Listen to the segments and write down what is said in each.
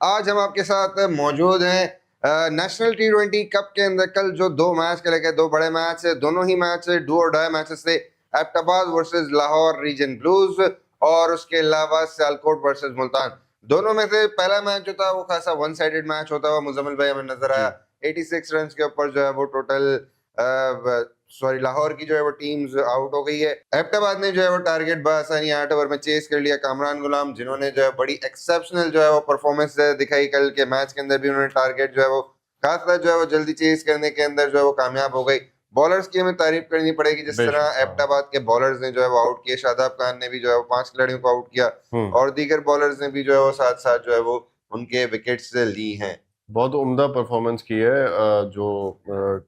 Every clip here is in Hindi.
आज हम आपके साथ मौजूद हैं नेशनल टी20 कप के अंदर। कल जो दो मैच खेले गए, दो बड़े मैच, दोनों ही match do or die matches थे। Abbottabad versus Lahore Region Blues और उसके अलावा सियालकोट वर्सेस मुल्तान। दोनों में से पहला मैच जो था वो खासा वन साइडेड मैच होता हुआ मुजम्मिल भाई हमें नजर जी। आया। 86 रन के ऊपर जो है वो टोटल सॉरी लाहौर की जो है वो टीम्स आउट हो गई है। एबटाबाद ने जो है वो टारगेट बआसानी 8 ओवर में चेस कर लिया। कामरान गुलाम जिन्होंने जो है बड़ी एक्सेप्शनल जो है वो परफॉर्मेंस दिखाई कल के मैच के अंदर भी, उन्होंने टारगेट जो है वो खासकर जो है वो जल्दी चेस करने के अंदर जो है वो कामयाब हो गई। बॉलर्स की हमें तारीफ करनी पड़ेगी, जिस बेशक, तरह हाँ। एबटाबाद के बॉलर्स ने जो है वो आउट किए। शादाब खान ने भी जो है वो 5 खिलाड़ियों को आउट किया हम्म। और दीगर बॉलर्स ने भी जो है वो साथ साथ जो है वो उनके विकेट्स ली हैं। बहुत उम्दा परफॉर्मेंस की है जो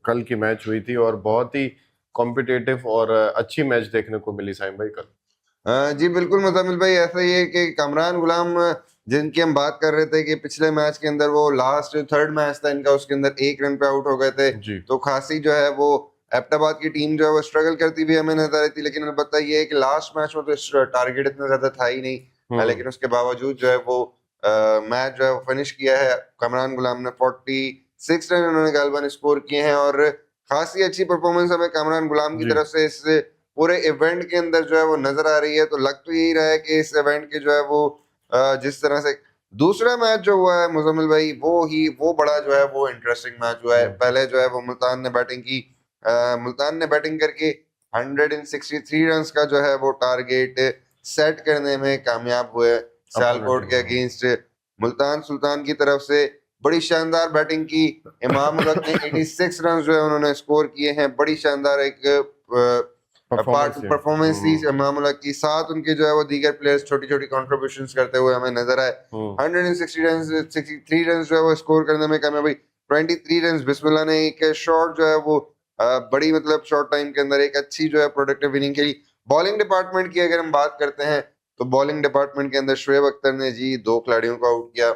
कल की मैच हुई थी, और बहुत ही कॉम्पिटिटिव और अच्छी मैच देखने को मिली साइम भाई कल। जी बिल्कुल मुज़म्मिल भाई, ऐसा ही है कि कामरान गुलाम जिनकी हम बात कर रहे थे कि पिछले मैच के अंदर वो लास्ट थर्ड मैच था इनका, उसके अंदर 1 रन पे आउट हो गए थे। जी। तो खासी जो है वो एबटाबाद की टीम जो है वो स्ट्रगल करती भी हमें नजर आई थी, लेकिन अलबत्ता ये है कि लास्ट मैच में तो टारगेट इतना ज्यादा था ही नहीं। हम्म। लेकिन उसके बावजूद जो है वो मैच जो है वो फिनिश किया है। कामरान गुलाम ने 46 रन उन्होंने गालबन स्कोर किए हैं और खासी अच्छी परफॉर्मेंस हमें कामरान गुलाम की जी। तरफ से इस पूरे इवेंट के अंदर जो है वो नजर आ रही है। तो लग तो यही रहा है कि इस इवेंट के जो है वो जिस तरह से दूसरा मैच जो हुआ है मुजम्मिल भाई, वो बड़ा जो है वो इंटरेस्टिंग मैच हुआ है। हम्म। पहले जो है वो मुल्तान ने बैटिंग की। मुल्तान ने बैटिंग करके 163 रन का जो है वो टारगेट सेट करने में कामयाब हुए अपना सियालकोट टीम, के हाँ। अगेंस्ट। मुल्तान सुल्तान की तरफ से बड़ी शानदार बैटिंग की। इमाम उल हक ने 86 रन जो है उन्होंने स्कोर किए हैं। बड़ी शानदार एक पार्ट परफॉर्मेंस है। परफॉर्मेंस थी मामूला की। साथ उनके जो है वो दीगर प्लेयर्स छोटी छोटी कॉन्ट्रीब्यूशंस करते हुए हमें नजर आए। हम्म। 160 रन 63 रन जो है वो स्कोर करने में कामयाब हुई। 23 रन बिस्मिल्लाह ने एक शॉट जो है वो बड़ी मतलब शॉर्ट टाइम के अंदर एक अच्छी जो है प्रोडक्टिव इनिंग खेली। बॉलिंग डिपार्टमेंट की अगर हम बात करते हैं तो बॉलिंग डिपार्टमेंट के अंदर शुएब अख्तर ने जी 2 खिलाड़ियों को आउट किया।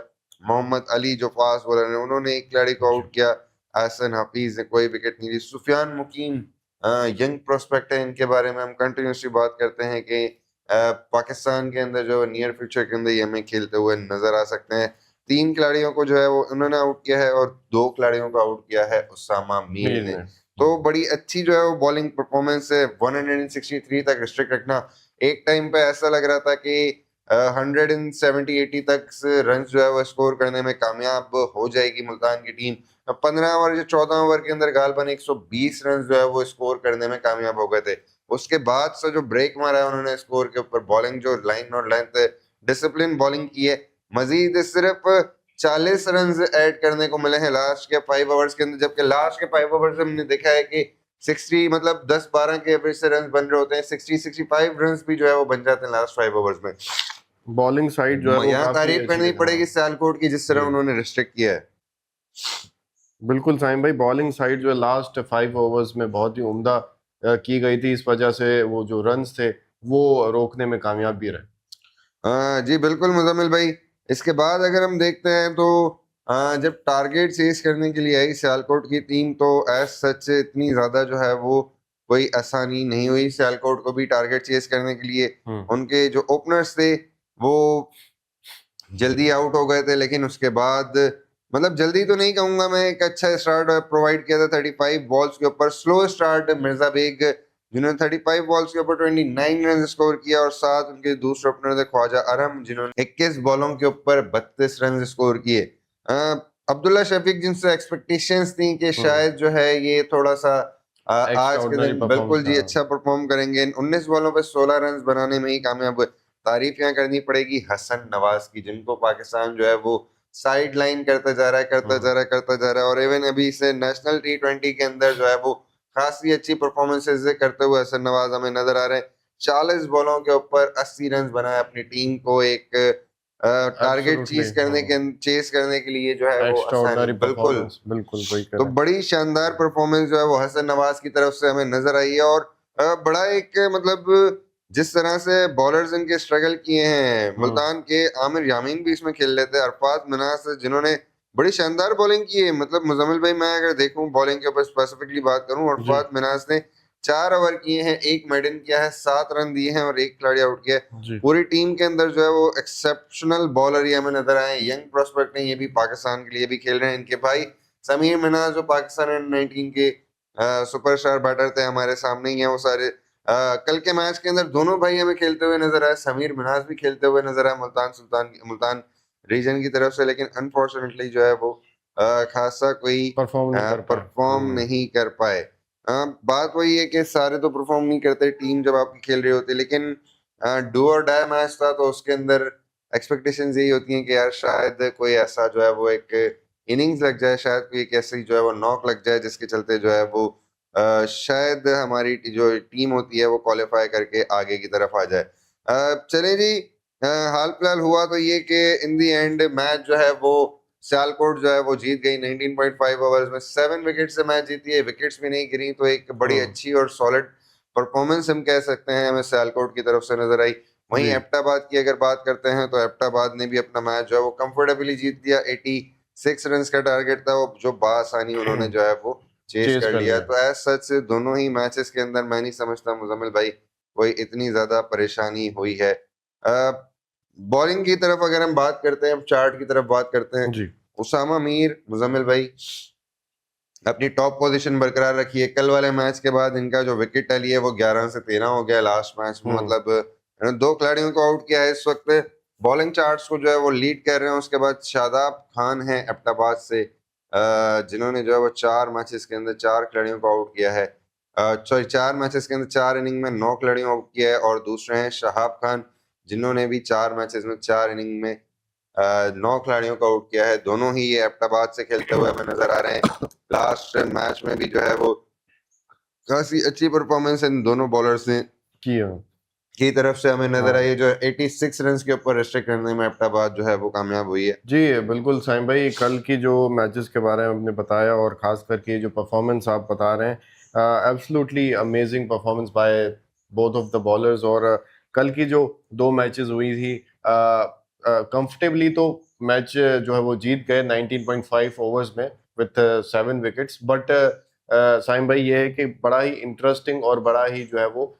मोहम्मद अली जो फास्ट बॉलर है उन्होंने एक खिलाड़ी को जी। आउट किया। एहसन हफीज ने कोई विकेट नहीं ली। सुफियान मुकीम यंग प्रोस्पेक्ट है, इनके बारे में हम कंटिन्यूसली बात करते हैं कि पाकिस्तान के अंदर जो नियर फ्यूचर के अंदर ये हमें खेलते हुए नजर आ सकते हैं। 3 खिलाड़ियों को जो है वो उन्होंने आउट किया है और 2 खिलाड़ियों को आउट किया है उसामा मीर मीर ने। ने। तो बड़ी अच्छी जो है वो बॉलिंग परफॉर्मेंस है। 163 तक रिस्ट्रिक्ट रखना, एक टाइम पे ऐसा लग रहा था कि 170-80 तक रन जो है वो स्कोर करने में कामयाब हो जाएगी मुल्तान की टीम। 15 ओवर या 14 ओवर के अंदर गालबन 120 रन जो है वो स्कोर करने में कामयाब हो गए थे। उसके बाद से जो ब्रेक मारा है उन्होंने स्कोर के ऊपर, बॉलिंग जो लाइन और लेंथ डिसिप्लिन बॉलिंग की है। मजीद सिर्फ 40 रन ऐड करने को मिले हैं लास्ट के 5 ओवर्स के अंदर, जबकि लास्ट के 5 ओवर्स में हमने देखा है कि 60 मतलब 10-12 के एवरेज से रन बन रहे होते हैं। 60-65 रन भी जो है वो बन जाते हैं लास्ट 5 ओवर्स में। बॉलिंग साइड जो है वो यहाँ काफी तारीफ अच्छी करनी है, पड़ेगी हाँ। सियालकोट की, जिस तरह जी। उन्होंने रिस्ट्रिक्ट किया है। बिल्कुल साइम भाई, बॉलिंग साइड जो है लास्ट 5 ओवर्स में बहुत ही उम्दा की गई थी। इस वजह से वो जो रन्स थे वो रोकने में कामयाब भी रहे। जी बिल्कुल मुजम्मिल भाई। इसके बाद अगर हम देखते हैं तो जब टारगेट चेस करने के लिए आई सियालकोट की टीम, तो एज सच इतनी ज्यादा जो है वो कोई आसानी नहीं हुई सियालकोट को भी टारगेट चेस करने के लिए। हम्म। उनके जो ओपनर्स थे वो जल्दी आउट हो गए थे, लेकिन उसके बाद मतलब जल्दी तो नहीं कहूंगा मैं, एक अच्छा स्टार्ट प्रोवाइड किया था 35 बॉल्स के ऊपर। स्लो स्टार्ट मिर्जा बेग जिन्होंने 35 बॉल्स के ऊपर 29 रन स्कोर किया, और साथ उनके दूसरे ओपनर थे ख्वाजा अरम जिन्होंने 21 बॉलों के ऊपर 32 रन स्कोर किए। अब्दुल्ला शफीक जिनसे एक्सपेक्टेशंस थी कि हम्म। शायद जो है ये थोड़ा सा एक्स्ट्रा आज के ऑर्डिनरी दिन बिल्कुल परफॉर्मेंस, जी हाँ। अच्छा परफॉर्म करेंगे, 19 बॉलों पे 16 रन बनाने में ही कामयाब हुए। तारीफ यहाँ करनी पड़ेगी हसन नवाज की, जिनको पाकिस्तान जो है वो साइड लाइन करता जा रहा है करता हम्म। जा रहा है करता जा रहा है। और इवन अभी से नेशनल टी20 के अंदर जो है वो खासी अच्छी परफॉर्मेंसेज करते हुए हसन नवाज हमें नजर आ रहे हैं। 40 बॉलों के ऊपर 80 रन बनाए अपनी टीम को एक टारगेट एब्सोल्युटली, हाँ। चेस करने के लिए जो है वो एक्स्ट्रा आसानी ऑर्डिनरी बिल्कुल। परफॉर्मेंस, बिल्कुल वही तो करें। बड़ी शानदार परफॉर्मेंस जो है वो हसन नवाज की तरफ से हमें नजर आई है। और बड़ा एक मतलब जिस तरह से बॉलर्स इनके स्ट्रगल किए हैं, हम्म। मुल्तान के आमिर यामीन भी इसमें खेल लेते हैं, अरफात मिनास जिन्होंने बड़ी शानदार बॉलिंग की है। मतलब मुजम्मिल भाई, मैं अगर देखूं बॉलिंग के ऊपर स्पेसिफिकली बात करूं, जी। अरफात मिनास ने 4 ओवर किए हैं, 1 मेडन किया है, 7 रन दिए हैं और 1 खिलाड़ी आउट किया है। जी पूरी टीम के अंदर जो है वो एक्सेप्शनल बॉलर ही हमें नजर आए। यंग प्रोस्पेक्ट हैं, ये भी पाकिस्तान के लिए भी खेल रहे हैं। इनके भाई समीर मिनाज जो पाकिस्तान अंडर-19 के सुपरस्टार बैटर थे, हमारे सामने ही हैं वो सारे। कल के मैच के अंदर दोनों भाई हमें खेलते हुए नजर आए। समीर मिनाज भी खेलते हुए नजर आए मुल्तान रीजन की तरफ से, लेकिन अनफॉर्चुनेटली जो है वो खासा कोई परफॉर्म नहीं कर पाए। परफॉर्म नहीं कर पाए। बात वही है कि सारे तो परफॉर्म नहीं करते टीम जब आपकी खेल रही होती है, लेकिन डू और डाई मैच था तो उसके अंदर एक्सपेक्टेशंस यही होती हैं कि यार शायद कोई ऐसा जो है वो एक इनिंग्स लग जाए, शायद कोई एक ऐसी जो है वो नॉक लग जाए जिसके चलते जो है वो शायद हमारी जो टीम होती है वो क्वालिफाई करके आगे की तरफ आ जाए। चले जी, हाल फिलहाल हुआ तो ये कि इन दी एंड मैच जो है वो सियालकोट जो है वो जीत गई 19.5 ओवर्स में, 7 विकेट से मैच जीती है, विकेट्स भी नहीं गिरी, तो एक बड़ी अच्छी और सॉलिड परफॉर्मेंस हम कह सकते हैं हमें सियालकोट की तरफ से नजर आई। वहीं जी एबटाबाद की अगर बात करते हैं तो एबटाबाद ने भी अपना मैच जो है वो कंफर्टेबली जीत लिया। 86 रन का टारगेट था वो जो बासानी उन्होंने जो है वो चेस चेस कर कर लिया। लिया। तो एज सच दोनों ही मैचेस के अंदर मैं नहीं समझता मुजम्मिल भाई कोई इतनी ज्यादा परेशानी हुई है। बॉलिंग की तरफ अगर हम बात करते हैं, चार्ट की तरफ बात करते हैं, जी उसामा मीर मुजम्मिल भाई अपनी टॉप पोजीशन बरकरार रखी है। कल वाले मैच के बाद इनका जो विकेट टली है वो 11 से 13 हो गया लास्ट मैच में। मतलब इन्होंने 2 खिलाड़ियों को आउट किया है। इस वक्त बॉलिंग चार्ट्स को जो है वो लीड कर रहे हैं। उसके बाद शादाब खान है एबटाबाद से, जिन्होंने जो है वो 4 मैचेस के अंदर 4 खिलाड़ियों को आउट किया है। सॉरी 4 मैचेस के अंदर 4 इनिंग में 9 खिलाड़ियों को आउट किया है। और दूसरे हैं शहाब खान, जिन्होंने भी 4 मैचेस में 4 इनिंग में 9 खिलाड़ियों को आउट किया है। दोनों ही ये एबटाबाद से खेलते हुए हमें नजर आ रहे हैं। लास्ट मैच में भी जो है वो काफी अच्छी परफॉर्मेंस इन दोनों बॉलर्स ने किया। की तरफ से हमें नजर हाँ आई, जो 86 रन के ऊपर रिस्ट्रिक्ट करने में एबटाबाद जो है वो कामयाब हुई है। जी बिल्कुल साइम भाई, कल की जो मैचेस के बारे में आपने बताया और खास करके जो परफॉर्मेंस आप बता रहे हैं, absolutely amazing performance by both of the bowlers. और कल की जो 2 मैचेस हुई थी कंफर्टेबली, तो मैच जो है वो जीत गए 19.5 ओवर्स में विथ 7 विकेट्स। बट साइम भाई, ये है कि बड़ा ही इंटरेस्टिंग और बड़ा ही जो है वो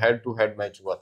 हेड टू हेड मैच हुआ था।